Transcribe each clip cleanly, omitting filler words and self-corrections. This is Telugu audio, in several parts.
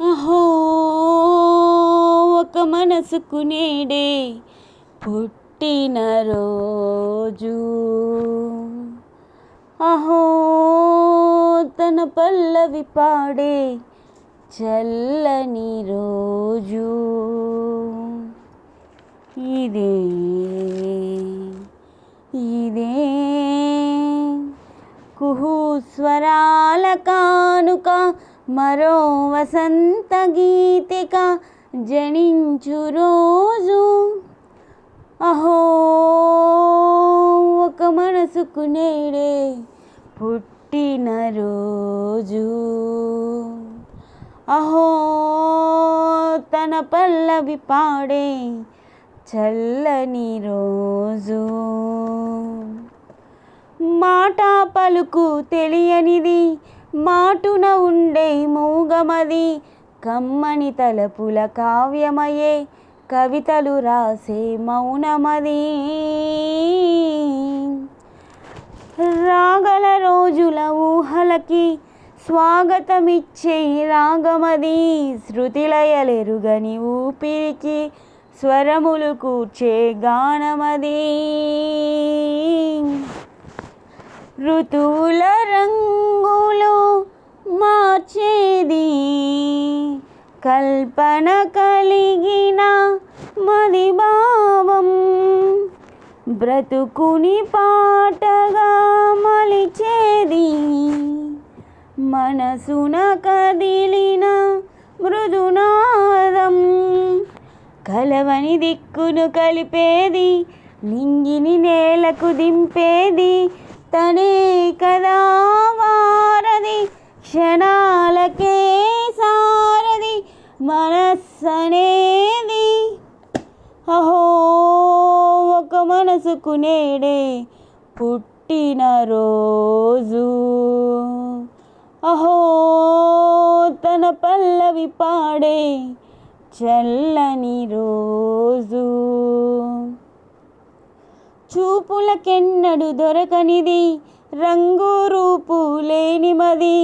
అహో ఒక మనసుకు నేడే పుట్టినరోజు. అహో తన పల్లవి పాడే చల్లని రోజు. ఇదే ఇదే కుహు స్వరాల కానుక, మరో వసంత గీతిక జనించు రోజు. అహో ఒక మనసుకు నేడే పుట్టినరోజు. అహో తన పల్లవి పాడే చల్లని రోజు. మాట పలుకు తెలియనిది, మాటున ఉండే మూగమది, కమ్మని తలపుల కావ్యమయే కవితలు రాసే మౌనమది. రాగల రోజుల ఊహలకి స్వాగతమిచ్చే రాగమది, శృతిలయలెరుగని ఊపిరికి స్వరములు కూర్చే గానమది. ఋతువుల రంగులు మార్చేది, కల్పన కలిగిన మదిభావం, బ్రతుకుని పాటగా మలిచేది, మనసున కదిలిన మృదునాదం, కలవని దిక్కును కలిపేది, నింగిని నేలకు దింపేది తనే కదా వారది, క్షణాలకే సారది మనస్సనేది. అహో ఒక మనసుకు నేడే పుట్టినరోజు. అహో తన పల్లవి పాడే చల్లని రోజు. చూపులకెన్నడు దొరకనిది, రంగు రూపు లేనిమది,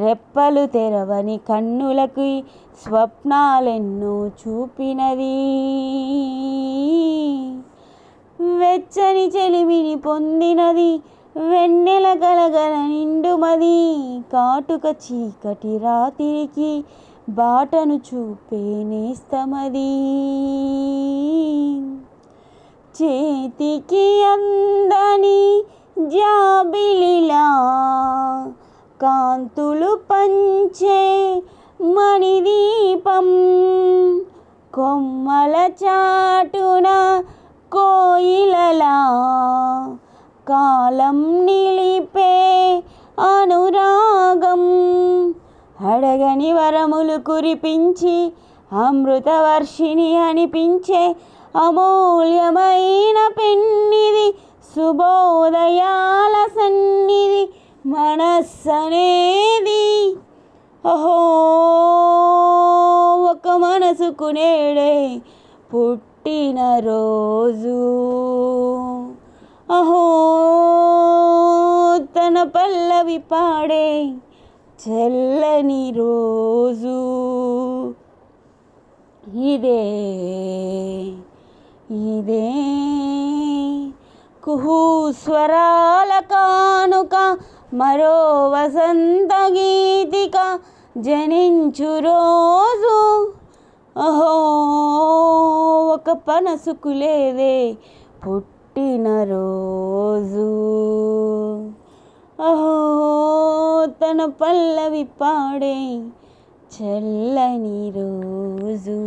రెప్పలు తెరవని కన్నులకి స్వప్నాలెన్నో చూపినది. వెచ్చని చెలిమిని పొందినది, వెన్నెల గలగల నిండుమది, కాటుక చీకటి రాత్రికి బాటను చూపే నేస్తమది. చేతికి అందని జాబిలిలా కాంతులు పంచే మణిదీపం, కొమ్మల చాటున కోయిలలా కాలం నిలిపే అనురాగం, అడగని వరములు కురిపించి అమృతవర్షిణి అనిపించే అమూల్యమైన పెన్నిది, శుభోదయాల సన్నిధి మనస్సనేది. అహో ఒక మనసుకు నేడే పుట్టినరోజు. అహో తన పల్లవి పాడే చల్లని రోజు. ఇదే ఇదే కుహు స్వరాల కానుక, మరో వసంత గీతిక జనించు రోజు. అహో ఒక మనసుకు లేదే పుట్టినరోజు. అహో తన పల్లవి పాడే చల్లని రోజు.